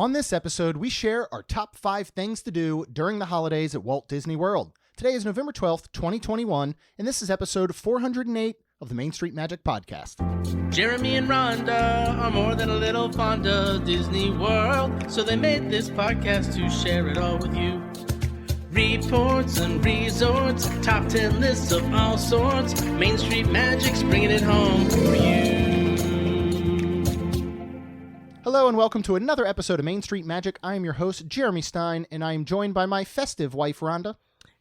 On this episode, we share our top 5 things to do during the holidays at Walt Disney World. Today is November 12th, 2021, and this is episode 408 of the Main Street Magic Podcast. Jeremy and Rhonda are more than a little fond of Disney World, so they made this podcast to share it all with you. Reports and resorts, top 10 lists of all sorts, Main Street Magic's bringing it home for you. Hello and welcome to another episode of Main Street Magic. I am your host, Jeremy Stein, and I am joined by my festive wife, Rhonda.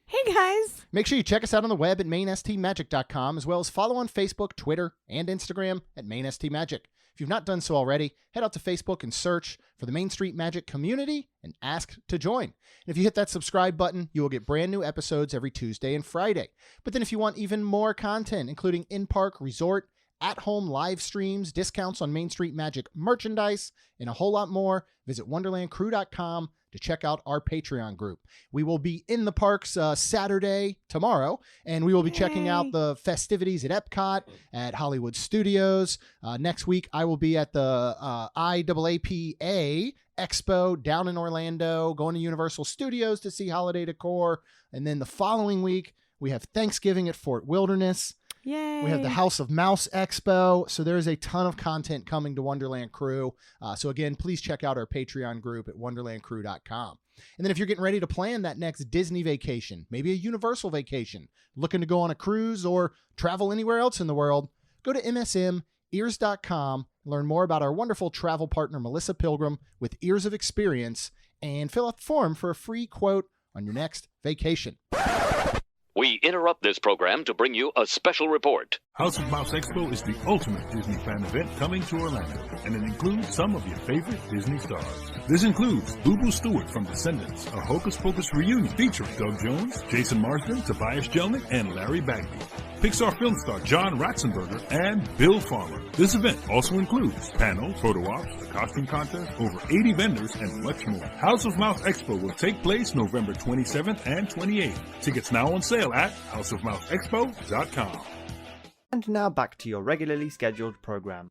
Hey, guys. Make sure you check us out on the web at mainstmagic.com, as well as follow on Facebook, Twitter, and Instagram at mainstmagic. If you've not done so already, head out to Facebook and search for the Main Street Magic community and ask to join. And if you hit that subscribe button, you will get brand new episodes every Tuesday and Friday. But then if you want even more content, including in-park, resort, at-home live streams, discounts on Main Street Magic merchandise, and a whole lot more, visit wonderlandcrew.com to check out our Patreon group. We will be in the parks Saturday, tomorrow, and we will be checking out the festivities at Epcot, at Hollywood Studios. Next week, I will be at the IAAPA Expo down in Orlando, going to Universal Studios to see holiday decor. And then the following week, we have Thanksgiving at Fort Wilderness. Yay. We have the House of Mouse Expo. So there's a ton of content coming to Wonderland Crew. So again, please check out our Patreon group at wonderlandcrew.com. And then if you're getting ready to plan that next Disney vacation, maybe a Universal vacation, looking to go on a cruise or travel anywhere else in the world, go to msmears.com, learn more about our wonderful travel partner, Melissa Pilgrim, with Ears of Experience, and fill out the form for a free quote on your next vacation. We interrupt this program to bring you a special report. House of Mouse Expo is the ultimate Disney fan event coming to Orlando, and it includes some of your favorite Disney stars. This includes Boo Boo Stewart from Descendants, a Hocus Pocus reunion featuring Doug Jones, Jason Marsden, Tobias Jelnick, and Larry Bagby. Pixar film star John Ratzenberger and Bill Farmer. This event also includes panels, photo ops, a costume contest, over 80 vendors, and much more. House of Mouse Expo will take place November 27th and 28th. Tickets now on sale at houseofmouseexpo.com. And now back to your regularly scheduled program.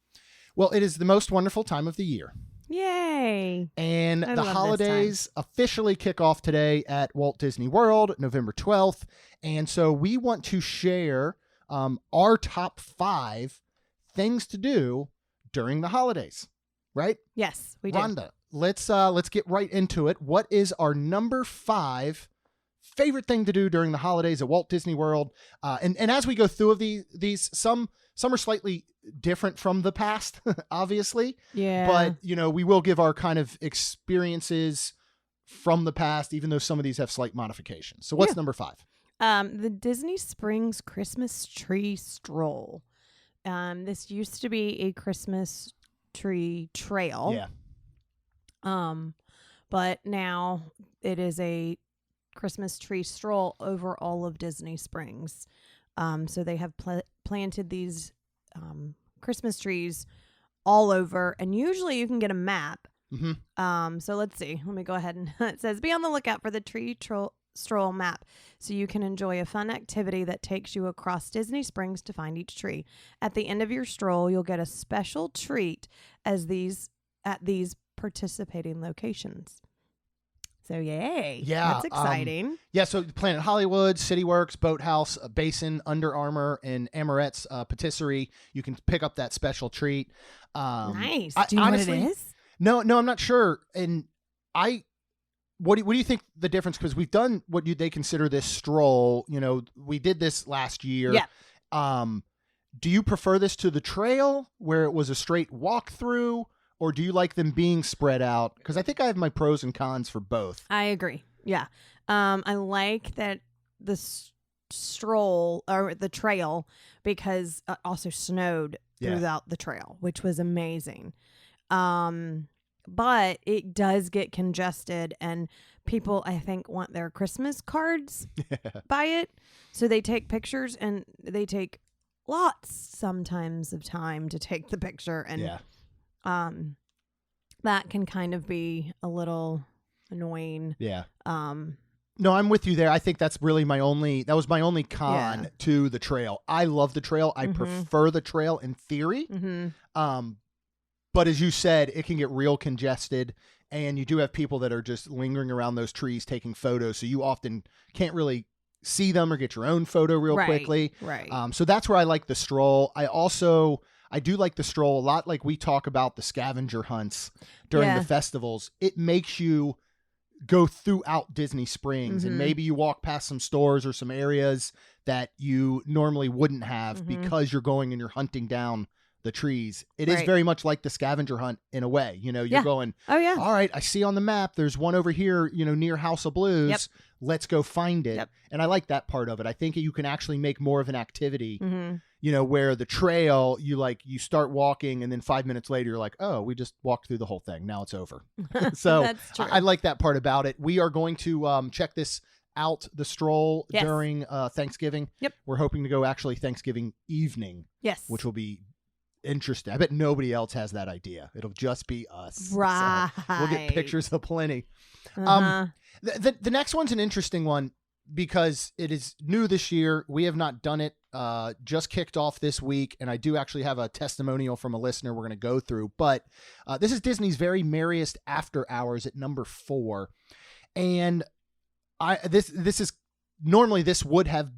Well, it is the most wonderful time of the year. Yay. And I the love holidays officially kick off today at Walt Disney World, November 12th. And so we want to share our top 5 things to do during the holidays, right? Yes, we do. Rhonda, let's get right into it. What is our number 5 favorite thing to do during the holidays at Walt Disney World? And as we go through these some are slightly different from the past, obviously. Yeah. But, we will give our kind of experiences from the past, even though some of these have slight modifications. So what's number 5? The Disney Springs Christmas Tree Stroll. This used to be a Christmas tree trail. Yeah. But now it is a Christmas tree stroll over all of Disney Springs. So they have planted these Christmas trees all over, and usually you can get a map. Mm-hmm. So let's see. Let me go ahead and it says, be on the lookout for the tree stroll map so you can enjoy a fun activity that takes you across Disney Springs to find each tree. At the end of your stroll, you'll get a special treat at these participating locations. So yay. Yeah. That's exciting. So Planet Hollywood, CityWorks, Boathouse, Basin, Under Armour, and Amorette's Patisserie. You can pick up that special treat. Nice. Do you know what it is? No, I'm not sure. And what do you think the difference? Because we've done what they consider this stroll. We did this last year. Yeah. Do you prefer this to the trail where it was a straight walk through? Or do you like them being spread out? Because I think I have my pros and cons for both. I agree. Yeah. I like that the stroll or the trail because it also snowed throughout the trail, which was amazing. But it does get congested and people, I think, want their Christmas cards by it. So they take pictures and they take lots sometimes of time to take the picture. And that can kind of be a little annoying. Yeah. No, I'm with you there. I think that was my only con to the trail. I love the trail. I prefer the trail in theory. But as you said, it can get real congested and you do have people that are just lingering around those trees taking photos, so you often can't really see them or get your own photo real quickly. Right. So that's where I like the stroll. I do like the stroll a lot. Like we talk about the scavenger hunts during the festivals. It makes you go throughout Disney Springs, and maybe you walk past some stores or some areas that you normally wouldn't have because you're going and you're hunting down the trees. It is very much like the scavenger hunt in a way. You know, you're going, oh yeah, all right, I see on the map there's one over here, you know, near House of Blues. Yep. Let's go find it. Yep. And I like that part of it. I think you can actually make more of an activity, you know, where the trail, you start walking and then 5 minutes later, you're like, oh, we just walked through the whole thing. Now it's over. So That's true. I like that part about it. We are going to check this out, the stroll during Thanksgiving. Yep. We're hoping to go actually Thanksgiving evening, yes, which will be interesting. I bet nobody else has that idea. It'll just be us. right. So we'll get pictures aplenty. Uh-huh. The next one's an interesting one because it is new this year. We have not done it. Just kicked off this week, and I do actually have a testimonial from a listener we're going to go through. But this is Disney's Very Merriest After Hours at number 4, and this is normally this would have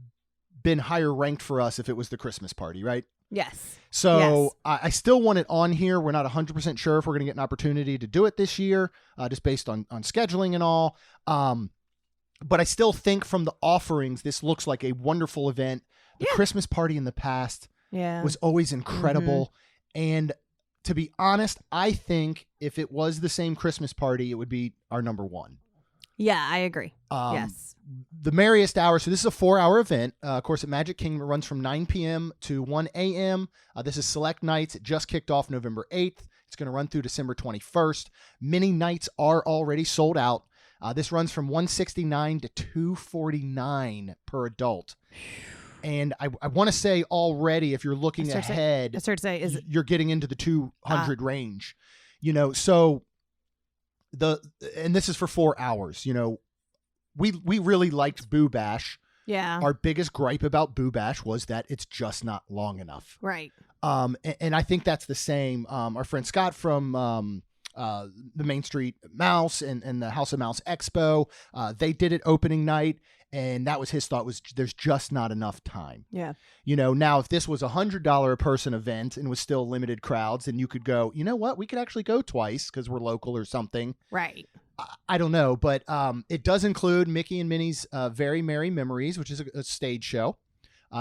been higher ranked for us if it was the Christmas party, right? Yes. So I still want it on here. We're not 100% sure if we're going to get an opportunity to do it this year, just based on scheduling and all. But I still think from the offerings, this looks like a wonderful event. The Christmas party in the past was always incredible. And to be honest, I think if it was the same Christmas party, it would be our number 1. Yeah, I agree. Yes. The Merriest Hour. So this is a 4-hour event. Of course, at Magic Kingdom, it runs from 9 p.m. to 1 a.m. This is select nights. It just kicked off November 8th. It's going to run through December 21st. Many nights are already sold out. This runs from $169 to $249 per adult. And I want to say already, if you're looking ahead, you're getting into the 200 range. You know, so and this is for 4 hours. You know, we really liked Boo Bash. Yeah. Our biggest gripe about Boo Bash was that it's just not long enough. Right. And I think that's the same. Our friend Scott from the Main Street Mouse and the House of Mouse Expo, they did it opening night, and that was his thought, was there's just not enough time. Yeah. You know, now if this was $100 a person event and was still limited crowds, and you could go, you know what, we could actually go twice because we're local or something. Right. I don't know, but it does include Mickey and Minnie's Very Merry Memories, which is a stage show.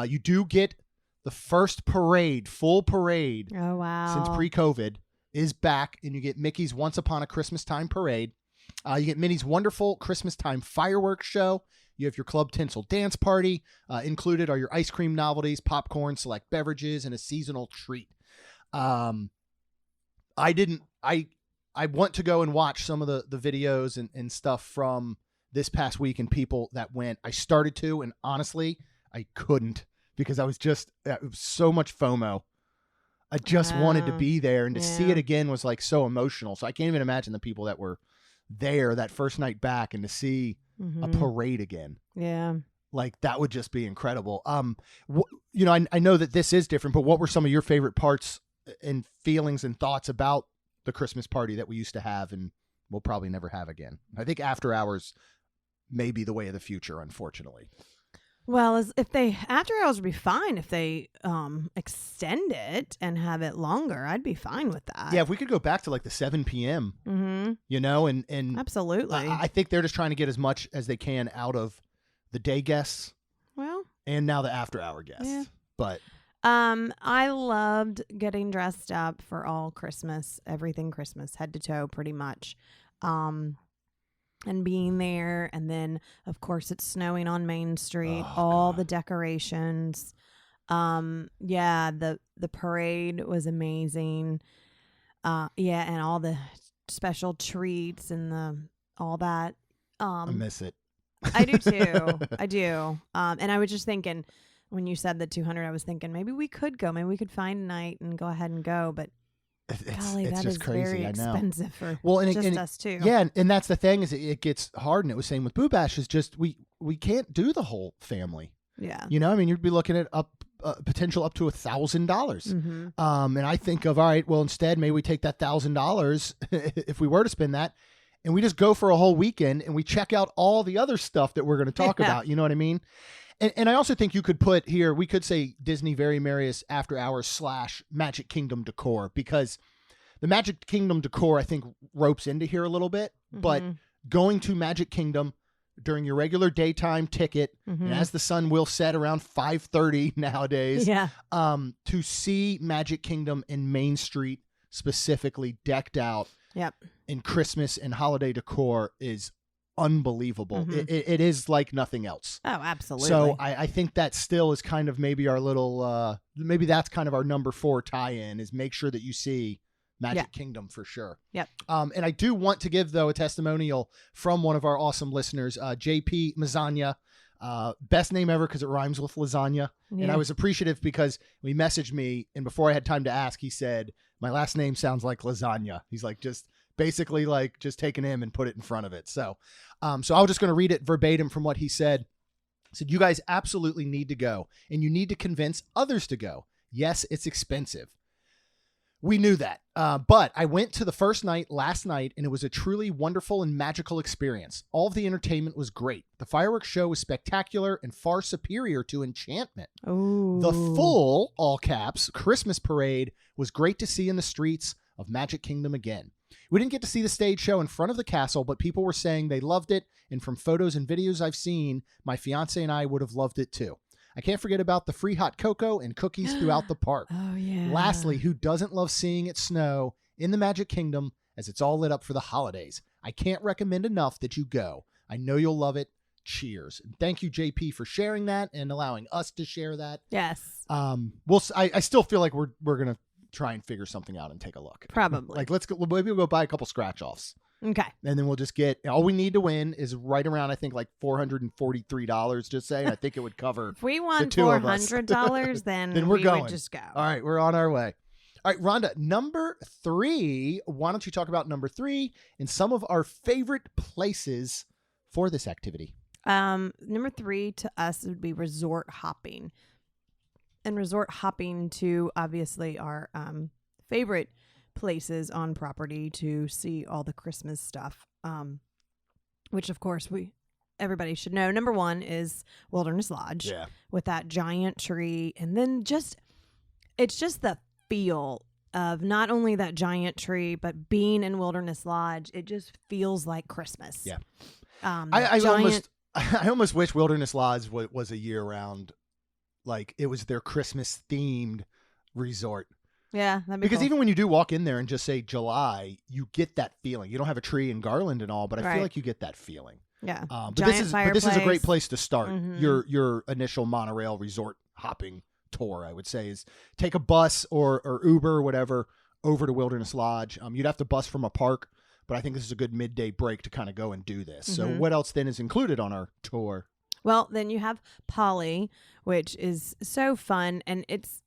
You do get the first parade, full parade. Oh, wow. Since pre-COVID is back, and you get Mickey's Once Upon a Christmas Time parade. You get Minnie's wonderful Christmas Time fireworks show. You have your Club Tinsel dance party. Included are your ice cream novelties, popcorn, select beverages, and a seasonal treat. I want to go and watch some of the videos and stuff from this past week and people that went. I started to, and honestly, I couldn't because I was just, it was so much FOMO. I just wanted to be there, and to see it again was like so emotional. So I can't even imagine the people that were there that first night back, and to see a parade again. Yeah. Like that would just be incredible. You know, I know that this is different, but what were some of your favorite parts and feelings and thoughts about the Christmas party that we used to have and we'll probably never have again? I think after hours may be the way of the future, unfortunately. Well, after hours would be fine if they extend it and have it longer. I'd be fine with that. Yeah, if we could go back to like the 7 p.m., you know, and absolutely. I think they're just trying to get as much as they can out of the day guests. Well, and now the after hour guests. Yeah. But I loved getting dressed up for all Christmas, everything Christmas, head to toe, pretty much. And being there, and then of course it's snowing on Main Street, all the decorations. The parade was amazing. And all the special treats and all that. I miss it. I do too. I do. And I was just thinking, when you said the 200, I was thinking maybe we could go. Maybe we could find a night and go ahead and go. But golly, it's that just is crazy. very I know. expensive for us too. Yeah, and that's the thing, is it gets hard. And it was same with Boo Bash, is just we can't do the whole family. Yeah. You know, I mean, you'd be looking at potential up to $1,000. And I think of, all right, well, instead, maybe we take that $1,000 if we were to spend that and we just go for a whole weekend and we check out all the other stuff that we're going to talk about. You know what I mean? And I also think you could put here, we could say Disney Very Merriest After Hours / Magic Kingdom decor, because the Magic Kingdom decor, I think, ropes into here a little bit, but going to Magic Kingdom during your regular daytime ticket, and as the sun will set around 5:30 nowadays, to see Magic Kingdom in Main Street specifically decked out in Christmas and holiday decor is unbelievable. It is like nothing else. Oh, absolutely. So I think that still is kind of maybe our little, maybe that's kind of our number 4 tie-in, is make sure that you see Magic Kingdom for sure. And I do want to give, though, a testimonial from one of our awesome listeners, JP Mazania. Best name ever because it rhymes with lasagna. And I was appreciative because he messaged me, and before I had time to ask, he said, my last name sounds like lasagna. He's like, just basically like just take an M and put it in front of it. So I'm just going to read it verbatim from what he said. He said, you guys absolutely need to go, and you need to convince others to go. Yes, it's expensive. We knew that. But I went to the first night last night, and it was a truly wonderful and magical experience. All of the entertainment was great. The fireworks show was spectacular and far superior to Enchantment. Ooh. The full, all caps, Christmas parade was great to see in the streets of Magic Kingdom again. We didn't get to see the stage show in front of the castle, but people were saying they loved it, and from photos and videos I've seen, my fiance and I would have loved it too. I can't forget about the free hot cocoa and cookies throughout the park. Oh, yeah. Lastly, who doesn't love seeing it snow in the Magic Kingdom as it's all lit up for the holidays? I can't recommend enough that you go. I know you'll love it. Cheers. And thank you, JP, for sharing that and allowing us to share that. Yes. I still feel like we're going to try and figure something out and take a look. Probably. Like, maybe we'll go buy a couple scratch-offs. Okay. And then we'll just get, all we need to win is right around, I think, like $443, just saying. I think it would cover If we won $400, then we're we going. would just go. All right, we're on our way. All right, Rhonda, number 3. Why don't you talk about number 3 and some of our favorite places for this activity? Number 3 to us would be resort hopping. And resort hopping to obviously our favorite places on property to see all the Christmas stuff, which of course everybody should know. Number 1 is Wilderness Lodge, with that giant tree, and then it's just the feel of not only that giant tree but being in Wilderness Lodge. It just feels like Christmas. I almost wish Wilderness Lodge was a year round, like it was their Christmas themed resort. Yeah, that'd be because cool. even when you do walk in there and just say July, you get that feeling. You don't have a tree and garland and all, but I feel like you get that feeling. Yeah. But this is a great place to start your initial monorail resort hopping tour. I would say is take a bus or Uber or whatever over to Wilderness Lodge. You'd have to bus from a park, but I think this is a good midday break to kind of go and do this. So what else then is included on our tour? Well, then you have Polly, which is so fun, and it's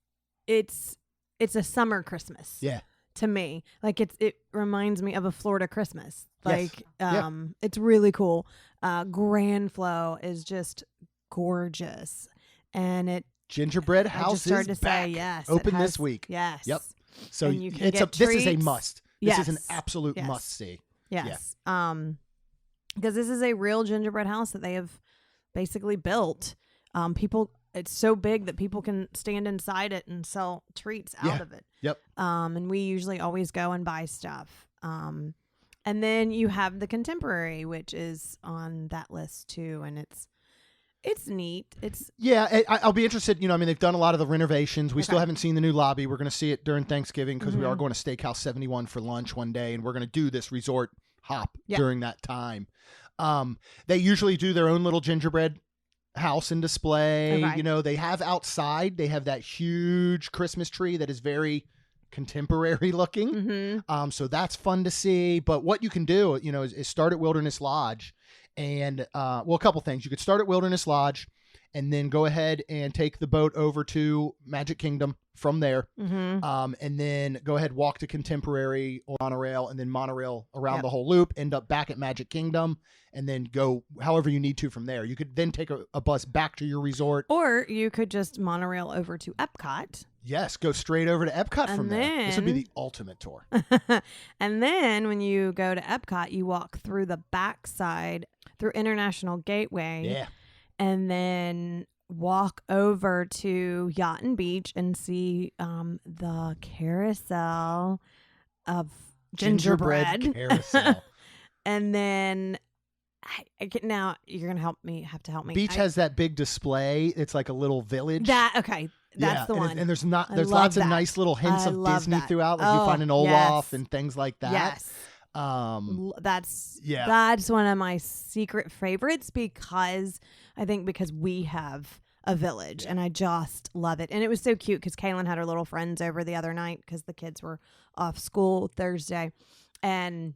a summer Christmas. Yeah. To me, like it reminds me of a Florida Christmas. Like, yes. It's really cool. Grand Flow is just gorgeous, and Gingerbread House I just started is to back. say yes. Open this week. Yes. Yep. So and you can this get is a treats. must. This is an absolute must see. Yes. Because this is a real gingerbread house that they have basically built. It's so big that people can stand inside it and sell treats out of it. Yep. And we usually always go and buy stuff. And then you have the Contemporary, which is on that list too, and it's neat. I'll be interested. They've done a lot of the renovations. We still haven't seen the new lobby. We're going to see it during Thanksgiving because we are going to Steakhouse 71 for lunch one day, and we're going to do this resort hop during that time. They usually do their own little gingerbread house and display. Okay. They have outside. They have that huge Christmas tree that is very contemporary looking. So that's fun to see. But what you can do, is start at Wilderness Lodge. And, a couple things. You could start at Wilderness Lodge and then go ahead and take the boat over to Magic Kingdom from there. And then go ahead, walk to Contemporary or monorail, and then monorail around the whole loop, end up back at Magic Kingdom, and then go however you need to from there. You could then take a bus back to your resort. Or you could just monorail over to Epcot. Yes, go straight over to Epcot And from there. This would be then- the ultimate tour. And then when you go to Epcot, you walk through the backside, through International Gateway. Yeah. And then walk over to Yacht and Beach and see the carousel of gingerbread. carousel. And then now you're gonna have to help me. Beach has that big display. It's like a little village. That's Yeah, the and one. And there's I lots love of that. nice little hints I of love Disney that. throughout. Like you find an Olaf yes. and things like that. Yes. That's one of my secret favorites because we have a village and I just love it. And it was so cute because Kaylin had her little friends over the other night because the kids were off school Thursday, and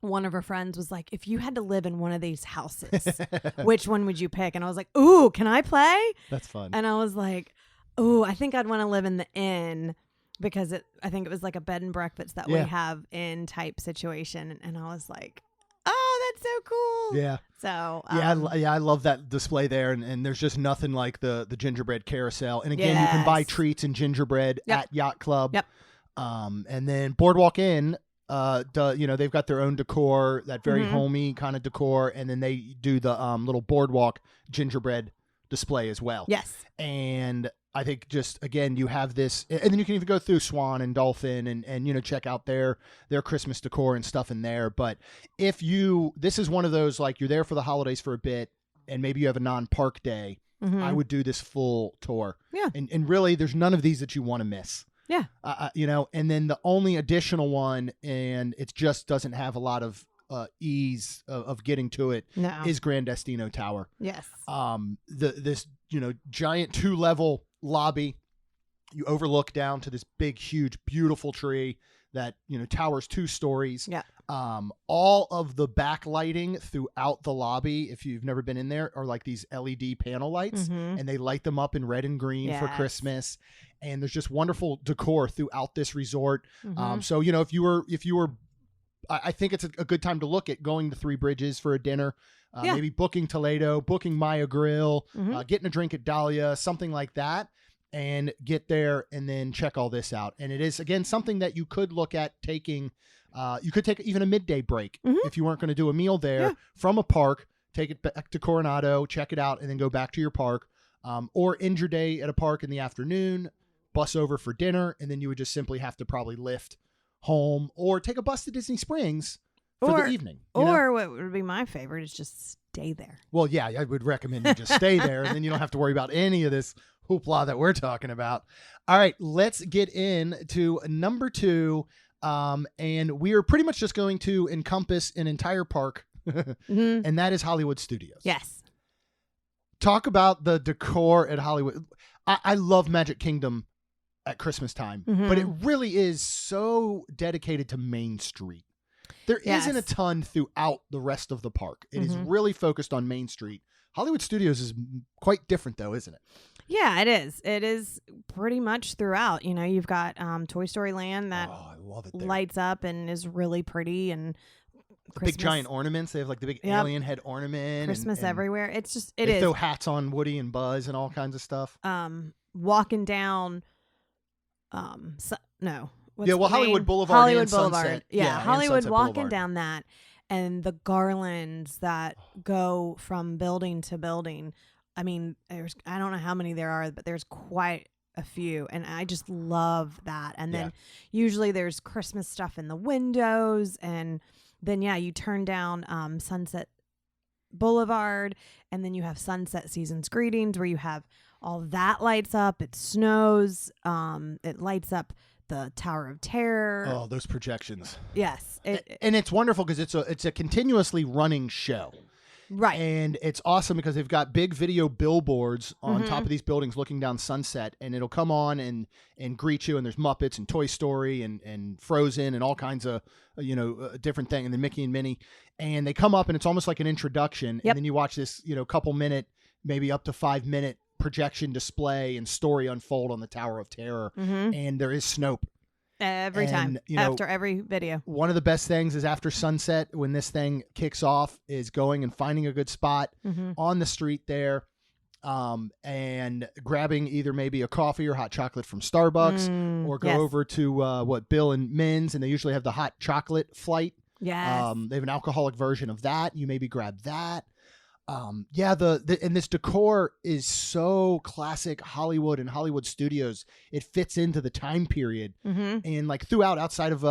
one of her friends was like, if you had to live in one of these houses, which one would you pick? And I was like, ooh, can I play? That's fun. And I was like, ooh, I think I'd want to live in the inn because I think it was like a bed and breakfast that we have in type situation. And I was like, oh, that's so cool. Yeah. So I love that display there, and there's just nothing like the gingerbread carousel. And again, you can buy treats and gingerbread at Yacht Club. Yep. And then Boardwalk Inn, they've got their own decor, that very homey kind of decor, and then they do the little boardwalk gingerbread display as well. Yes. And I think just, again, you have this, and then you can even go through Swan and Dolphin and check out their Christmas decor and stuff in there. But this is one of those, like, you're there for the holidays for a bit and maybe you have a non-park day, I would do this full tour. Yeah. And really, there's none of these that you want to miss. Yeah. And then the only additional one, and it just doesn't have a lot of ease of getting to it, is Grand Destino Tower. Yes. This giant 2-level lobby, you overlook down to this big, huge, beautiful tree that towers 2 stories. Yeah. All of the backlighting throughout the lobby, if you've never been in there, are like these LED panel lights, and they light them up in red and green for Christmas. And there's just wonderful decor throughout this resort. So if you were, I think it's a good time to look at going to Three Bridges for a dinner. Maybe booking Toledo, booking Maya Grill, getting a drink at Dahlia, something like that, and get there and then check all this out. And it is, again, something that you could look at taking. You could take even a midday break if you weren't going to do a meal there from a park, take it back to Coronado, check it out, and then go back to your park. Or end your day at a park in the afternoon, bus over for dinner, and then you would just simply have to probably lift home or take a bus to Disney Springs for the evening. Or what would be my favorite is just stay there. Well, yeah, I would recommend you just stay there, and then you don't have to worry about any of this hoopla that we're talking about. All right, let's get into number 2. And we are pretty much just going to encompass an entire park, and that is Hollywood Studios. Yes. Talk about the decor at Hollywood. I love Magic Kingdom at Christmas time, but it really is so dedicated to Main Street. There isn't a ton throughout the rest of the park. It is really focused on Main Street. Hollywood Studios is quite different, though, isn't it? Yeah, it is. It is pretty much throughout. You've got Toy Story Land that I love it there. lights up and is really pretty, and Big giant ornaments. They have like the big alien head ornament. Christmas and everywhere. It's just they throw hats on Woody and Buzz and all kinds of stuff. Walking down. Hollywood Boulevard. Hollywood and Boulevard. Sunset. Yeah, and Hollywood. Sunset Walking Boulevard. down that, and the garlands that go from building to building. I mean, I don't know how many there are, but there's quite a few, and I just love that. And then usually there's Christmas stuff in the windows, and then you turn down Sunset Boulevard, and then you have Sunset Seasons Greetings, where you have all that lights up. It snows. It lights up the Tower of Terror. Oh, those projections. Yes, and it's wonderful because it's a continuously running show. Right. And it's awesome because they've got big video billboards on top of these buildings looking down Sunset, and it'll come on and greet you, and there's Muppets and Toy Story and Frozen and all kinds of different things, and then Mickey and Minnie, and they come up and it's almost like an introduction, and then you watch this couple minute maybe up to 5-minute projection display and story unfold on the Tower of Terror. And there is Snope. Every time, after every video. One of the best things is after sunset, when this thing kicks off, is going and finding a good spot on the street there, and grabbing either maybe a coffee or hot chocolate from Starbucks, or go over to Bill and Min's, and they usually have the hot chocolate flight. Yes. They have an alcoholic version of that. You maybe grab that. And this decor is so classic Hollywood and Hollywood studios. It fits into the time period, and like throughout, outside of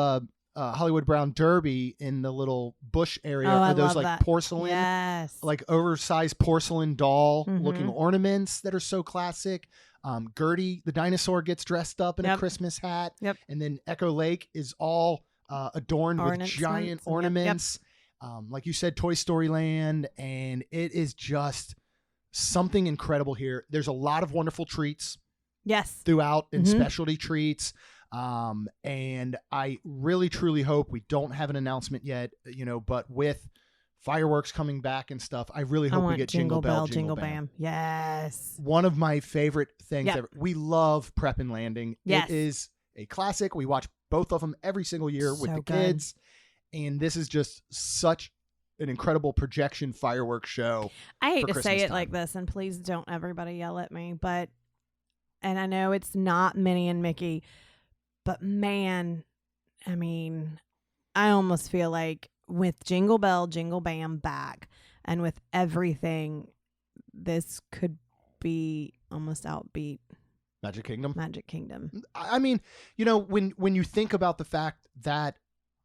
Hollywood Brown Derby, in the little bush area, are those like porcelain, like oversized porcelain doll looking ornaments that are so classic. Gertie the dinosaur gets dressed up in a Christmas hat, and then Echo Lake is all adorned with giant ornaments. Like you said, Toy Story Land, and it is just something incredible here. There's a lot of wonderful treats throughout, and specialty treats. And I really, truly hope we don't have an announcement yet, but with fireworks coming back and stuff, I really hope we get Jingle Bell, Jingle Bam. Yes. One of my favorite things ever. We love Prep and Landing. Yes. It is a classic. We watch both of them every single year with the kids. And this is just such an incredible projection fireworks show. I hate to Christmas say it time. like this, and please don't everybody yell at me, and I know it's not Minnie and Mickey, but man, I mean, I almost feel like with Jingle Bell, Jingle Bam back, and with everything, this could be almost outbeat Magic Kingdom. I mean, when you think about the fact that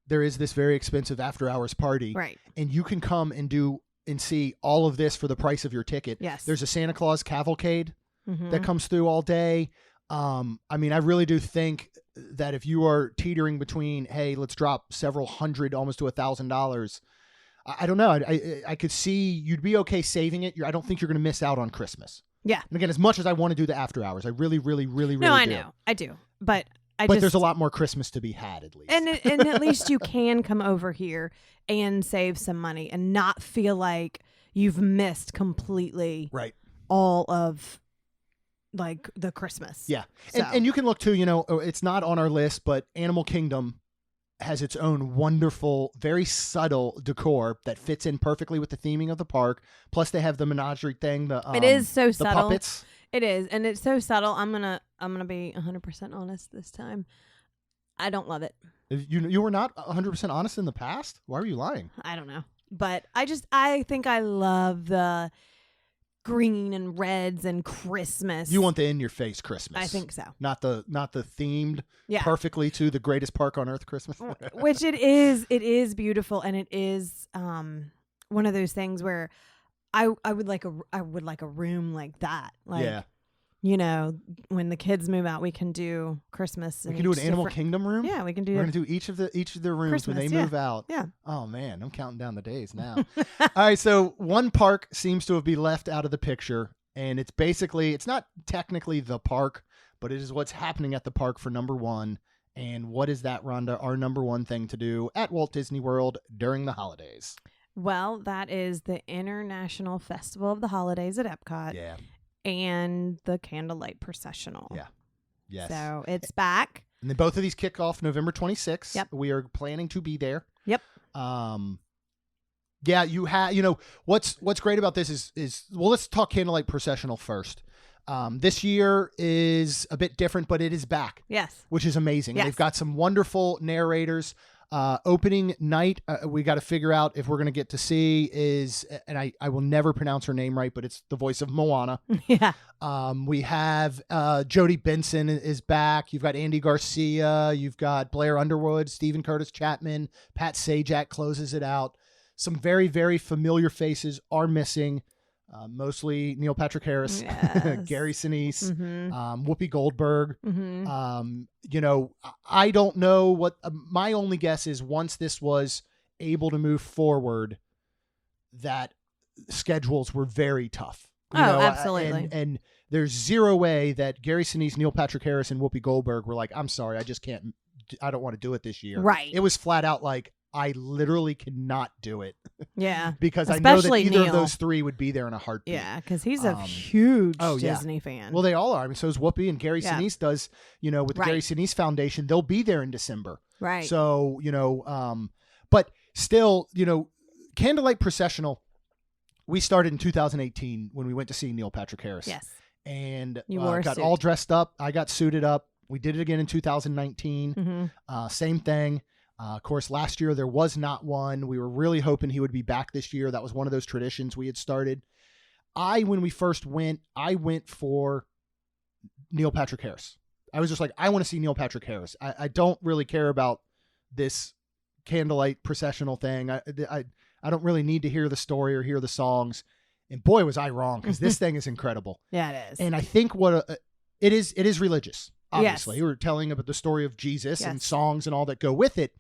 there is this very expensive after hours party, right, and you can come and see all of this for the price of your ticket. Yes. There's a Santa Claus cavalcade that comes through all day. I mean, I really do think that if you are teetering between, hey, let's drop several hundred, almost to $1,000, I don't know. I could see you'd be okay saving it. I don't think you're going to miss out on Christmas. Yeah. And again, as much as I want to do the after hours, I really, really, really, really do. I do. But there's a lot more Christmas to be had, at least. And at least you can come over here and save some money and not feel like you've missed completely all of like the Christmas. Yeah. So. And you can look too, it's not on our list, but Animal Kingdom has its own wonderful, very subtle decor that fits in perfectly with the theming of the park. Plus they have the menagerie thing. It is so the subtle. Puppets. It is, and it's so subtle. I'm gonna be 100% honest this time. I don't love it. You were not 100% honest in the past? Why were you lying? I don't know, but I think I love the green and reds and Christmas. You want the in your face Christmas? I think so. Not the themed perfectly to the greatest park on earth Christmas. Which it is beautiful, and it is one of those things where I would like a room like that. Like, when the kids move out, we can do Christmas. We can do an Animal Kingdom room. Yeah, we can do. We're gonna do each of the rooms Christmas, when they move out. Yeah. Oh man, I'm counting down the days now. All right, so one park seems to have been left out of the picture, and it's not technically the park, but it is what's happening at the park for number one. And what is that, Rhonda? Our number one thing to do at Walt Disney World during the holidays? Well, that is the International Festival of the Holidays at Epcot. Yeah. And the Candlelight Processional. Yeah. Yes. So it's back. And then both of these kick off November 26th. Yep. We are planning to be there. Yep. Yeah, you have, what's great about this is let's talk Candlelight Processional first. This year is a bit different, but it is back. Yes. Which is amazing. Yes. They've got some wonderful narrators. Opening night, we got to figure out if we're going to get to see and I will never pronounce her name right, but it's the voice of Moana. Yeah. We have Jodie Benson is back. You've got Andy Garcia. You've got Blair Underwood, Stephen Curtis Chapman, Pat Sajak closes it out. Some very, very familiar faces are missing. Mostly Neil Patrick Harris, yes. Gary Sinise, Mm-hmm. Whoopi Goldberg. Mm-hmm. I don't know what my only guess is. Once this was able to move forward, that schedules were very tough. Absolutely. And there's zero way that Gary Sinise, Neil Patrick Harris, and Whoopi Goldberg were like, I'm sorry, I just can't. I don't want to do it this year. Right. It was flat out like, I literally cannot do it. Yeah. Because I know that Especially either Neil. of those three would be there in a heartbeat. Yeah, because he's a huge Disney fan. Well, they all are. I mean, so is Whoopi, and Gary Yeah. Sinise does, with the Gary Sinise Foundation, they'll be there in December. Right. So, but still, Candlelight Processional, we started in 2018 when we went to see Neil Patrick Harris. Yes. And You wore a got suit. all dressed up. I got suited up. We did it again in 2019. Mm-hmm. Same thing. Of course, last year there was not one. We were really hoping he would be back this year. That was one of those traditions we had started. When we first went, I went for Neil Patrick Harris. I was just like, I want to see Neil Patrick Harris. I don't really care about this Candlelight Processional thing. I don't really need to hear the story or hear the songs. And boy, was I wrong, because this thing is incredible. Yeah, it is. And I think it is religious. Obviously, Yes. we were telling about the story of Jesus and Yes. songs and all that go with it.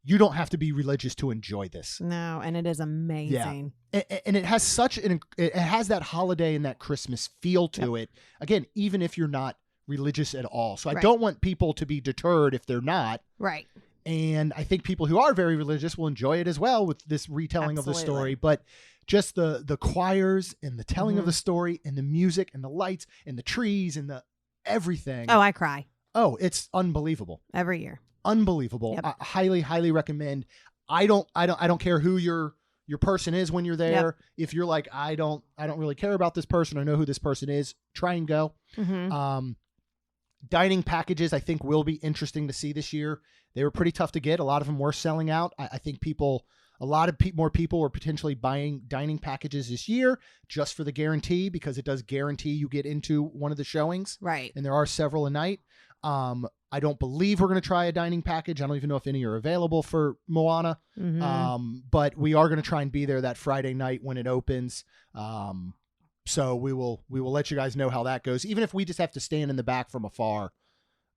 You don't have to be religious to enjoy this. No, and it is amazing. And it has it has that holiday and that Christmas feel to it. Again, even if you're not religious at all. So I Right. don't want people to be deterred if they're not. Right. And I think people who are very religious will enjoy it as well with this retelling of the Absolutely. story. But just the choirs and the telling of the story and the music and the lights and the trees and the everything. Oh, I cry Oh, it's unbelievable. every year. Unbelievable. Yep. I highly recommend. I don't care who your person is when you're there. Yep. If you're like, I don't really care about this person or know who this person is, try and go. Mm-hmm. Dining packages, I think, will be interesting to see this year. They were pretty tough to get. A lot of them were selling out. I think more people were potentially buying dining packages this year just for the guarantee, because it does guarantee you get into one of the showings. Right. And there are several a night. I don't believe we're going to try a dining package. I don't even know if any are available for Moana. Mm-hmm. But we are going to try and be there that Friday night when it opens. So we will let you guys know how that goes. Even if we just have to stand in the back from afar,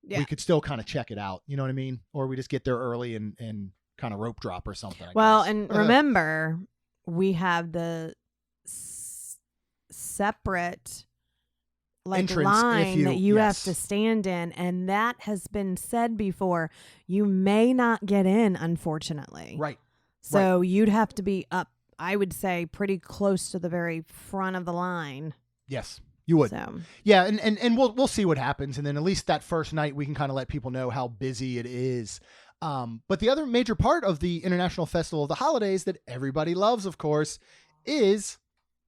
we could still kind of check it out. You know what I mean? Or we just get there early and kind of rope drop or something. I Well, guess. and remember, we have the separate Entrance, line that you yes. have to stand in, and that has been said before. You may not get in, unfortunately. Right. So you'd have to be up, I would say, pretty close to the very front of the line. Yes, you would. So Yeah, and we'll see what happens, and then at least that first night we can kind of let people know how busy it is. But the other major part of the International Festival of the Holidays that everybody loves, of course, is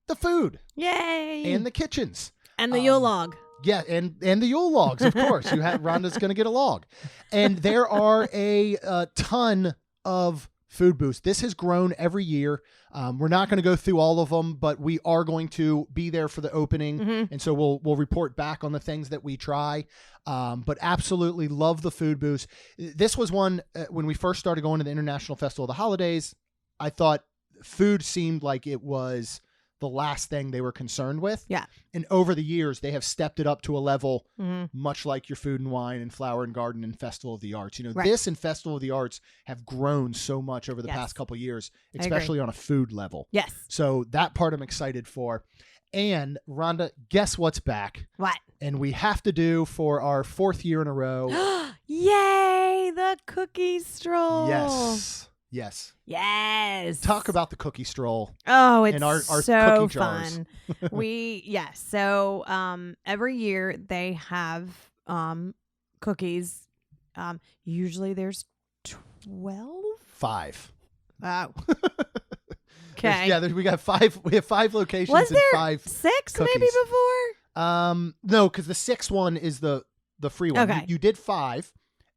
the food yay! and the kitchens. And the Yule log. Yeah, and the Yule logs, of course. Rhonda's going to get a log. And there are a ton of food booths. This has grown every year. We're not going to go through all of them, but we are going to be there for the opening. Mm-hmm. And so we'll report back on the things that we try. But absolutely love the food booths. This was one, when we first started going to the International Festival of the Holidays, I thought food seemed like it was the last thing they were concerned with. Yeah. And over the years, they have stepped it up to a level Mm-hmm. much like your Food and Wine and Flower and Garden and Festival of the Arts. Right. This and Festival of the Arts have grown so much over the Yes. past couple of years, I agree. especially on a food level. Yes. So that part I'm excited for. And Rhonda, guess what's back? What? And we have to do for our 4th year in a row. Yay! The cookie stroll. Yes. Yes. Yes. Talk about the cookie stroll. Oh, it's and our so cookie jars. fun. So every year they have cookies. Usually there's 12. 5. Oh. There's- Okay. Yeah, we got 5. We have 5 locations Was and there 5 6 maybe cookies. before? No, because the 6th one is the free one. Okay. You did 5,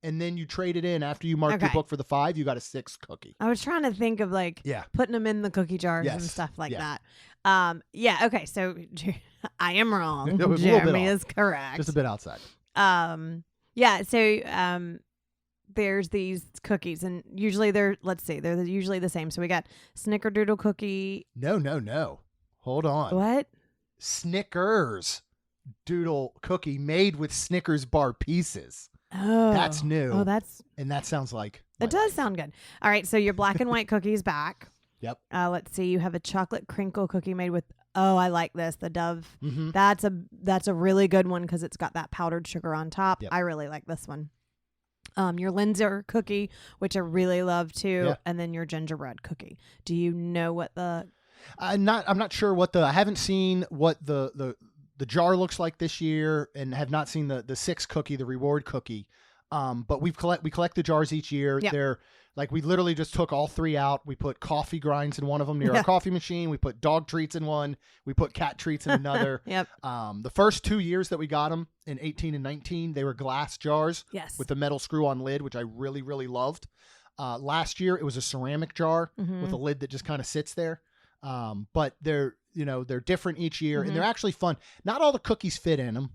and then you traded in after you marked your Okay. book for the 5. You got a 6th cookie. I was trying to think of Yeah. putting them in the cookie jars and Yes. stuff like Yeah. that. Okay. So I am wrong. It was a little bit Jeremy off. is correct. Just a bit outside. So there's these cookies, and usually they're usually the same. So we got Snickerdoodle cookie. No. Hold on. What? Snickers doodle cookie made with Snickers bar pieces. Oh, That's new. Oh, And that sounds like my it does life. sound good. All right, so your black and white cookies back. Yep. Let's see. You have a chocolate crinkle cookie made with. Oh, I like this. The Dove. Mm-hmm. That's a really good one because it's got that powdered sugar on top. Yep. I really like this one. your Linzer cookie, which I really love too, Yeah. and then your gingerbread cookie. Do you know what the? I'm not sure what I haven't seen what the jar looks like this year, and have not seen the 6 cookie, the reward cookie. But we collect the jars each year. Yep. They're like, we literally just took all 3 out. We put coffee grinds in one of them near our coffee machine. We put dog treats in one. We put cat treats in another. Yep. The first 2 years that we got them in 18 and 19, they were glass jars Yes. with the metal screw-on lid, which I really, really loved. Last year, it was a ceramic jar with a lid that just kind of sits there. But they're different each year, and they're actually fun. Not all the cookies fit in them.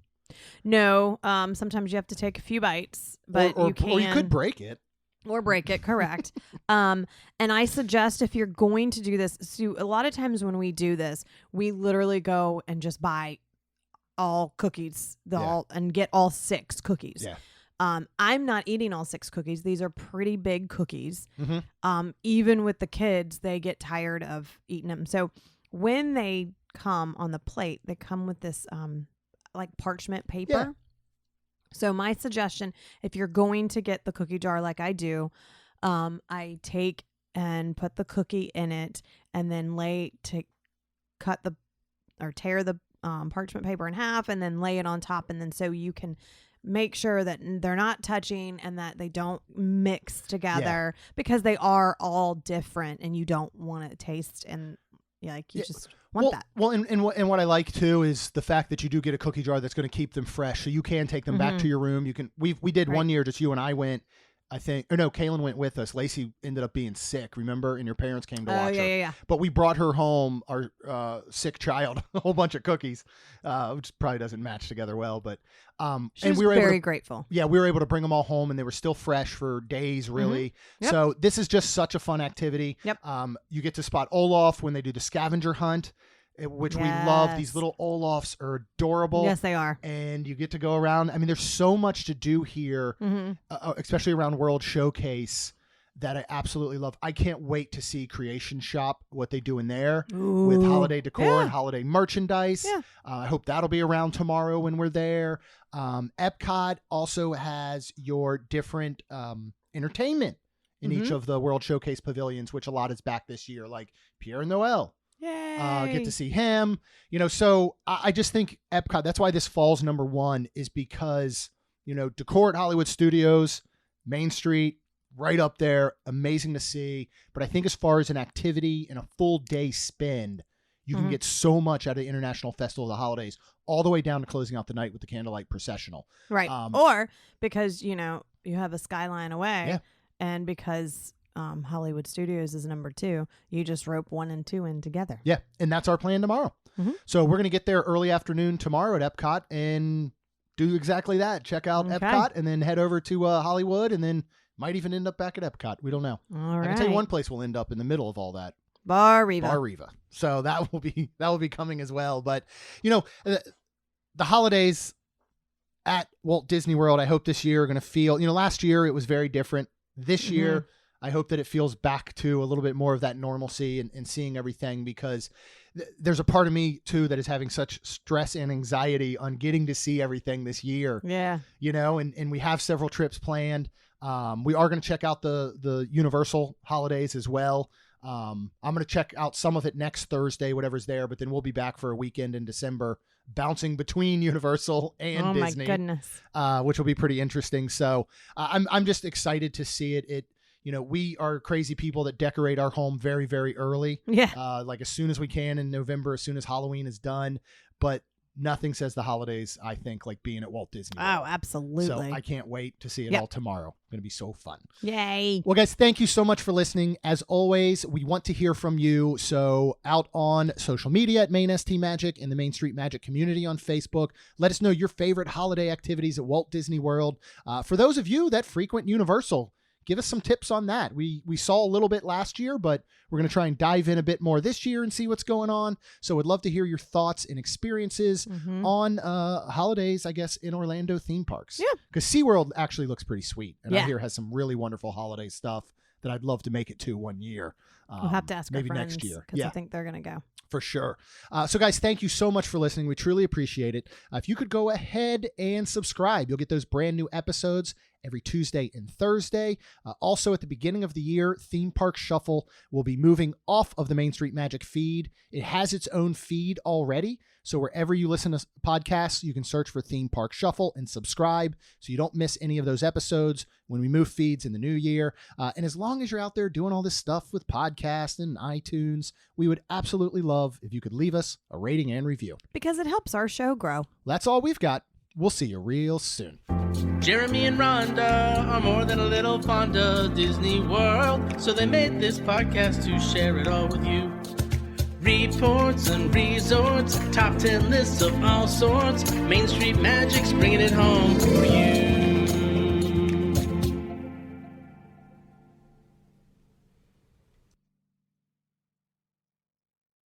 No. Sometimes you have to take a few bites, but or you can. Or you could break it. Or break it, correct. And I suggest, if you're going to do this, so a lot of times when we do this, we literally go and just buy all cookies, and get all 6 cookies. Yeah. I'm not eating all 6 cookies. These are pretty big cookies. Mm-hmm. Even with the kids, they get tired of eating them. So when they come on the plate, they come with this like parchment paper. Yeah. So my suggestion, if you're going to get the cookie jar like I do, I take and put the cookie in it, and then tear the parchment paper in half, and then lay it on top, and then so you can make sure that they're not touching and that they don't mix together, because they are all different, and you don't want to taste and just want that. Well, and what I like too is the fact that you do get a cookie jar that's going to keep them fresh, so you can take them back to your room. You can. We did one year, just you and I went. I think, or no, Kaylin went with us. Lacey ended up being sick, remember? And your parents came to watch her. Yeah. But we brought her home, our sick child, a whole bunch of cookies, which probably doesn't match together well. But She was very grateful. Yeah, we were able to bring them all home, and they were still fresh for days, really. Yep. So this is just such a fun activity. Yep. You get to spot Olaf when they do the scavenger hunt, which we love. These little Olafs are adorable. Yes, they are. And you get to go around. I mean, there's so much to do here, especially around World Showcase, that I absolutely love. I can't wait to see Creation Shop, what they do in there with holiday decor and holiday merchandise. Yeah. I hope that'll be around tomorrow when we're there. Epcot also has your different entertainment in each of the World Showcase pavilions, which a lot is back this year, like Pierre and Noel. Yay. Get to see him, so I just think Epcot, that's why this falls number 1, is because, decor at Hollywood Studios, Main Street, right up there, amazing to see. But I think as far as an activity and a full day spend, you can get so much out of the International Festival of the Holidays, all the way down to closing out the night with the candlelight processional. Right. Or because, you have a skyline away, and because Hollywood Studios is number 2, you just rope 1 and 2 in together. Yeah, and that's our plan tomorrow. So we're going to get there early afternoon tomorrow at Epcot and do exactly that. Check out Epcot, and then head over to Hollywood, and then might even end up back at Epcot. We don't know. All right. I can tell you one place we'll end up in the middle of all that. Bar Riva. Bar Riva. So that will be coming as well. But the holidays at Walt Disney World, I hope this year are going to feel. Last year it was very different. This year, I hope that it feels back to a little bit more of that normalcy and seeing everything, because there's a part of me too that is having such stress and anxiety on getting to see everything this year. Yeah. And we have several trips planned. We are going to check out the Universal holidays as well. I'm going to check out some of it next Thursday, whatever's there, but then we'll be back for a weekend in December, bouncing between Universal and Disney. Oh my goodness. Which will be pretty interesting. So I'm just excited to see it. We are crazy people that decorate our home very, very early. Yeah. Like as soon as we can in November, as soon as Halloween is done. But nothing says the holidays, I think, like being at Walt Disney World. Oh, absolutely. So I can't wait to see it all tomorrow. Going to be so fun. Yay. Well, guys, thank you so much for listening. As always, we want to hear from you. So out on social media at Main ST Magic, in the Main Street Magic community on Facebook, let us know your favorite holiday activities at Walt Disney World. For those of you that frequent Universal, give us some tips on that. We saw a little bit last year, but we're going to try and dive in a bit more this year and see what's going on. So we'd love to hear your thoughts and experiences on holidays, I guess, in Orlando theme parks. Yeah. Because SeaWorld actually looks pretty sweet. And I Yeah. hear has some really wonderful holiday stuff that I'd love to make it to one year. We'll have to ask maybe our friends next year. because I think they're going to go. For sure. So, guys, thank you so much for listening. We truly appreciate it. If you could go ahead and subscribe, you'll get those brand new episodes every Tuesday and Thursday. Also, at the beginning of the year, Theme Park Shuffle will be moving off of the Main Street Magic feed. It has its own feed already. So wherever you listen to podcasts, you can search for Theme Park Shuffle and subscribe so you don't miss any of those episodes when we move feeds in the new year. And as long as you're out there doing all this stuff with podcasts and iTunes, we would absolutely love if you could leave us a rating and review. Because it helps our show grow. That's all we've got. We'll see you real soon. Jeremy and Rhonda are more than a little fond of Disney World, so they made this podcast to share it all with you. Reports and resorts, top 10 lists of all sorts, Main Street Magic's bringing it home for you.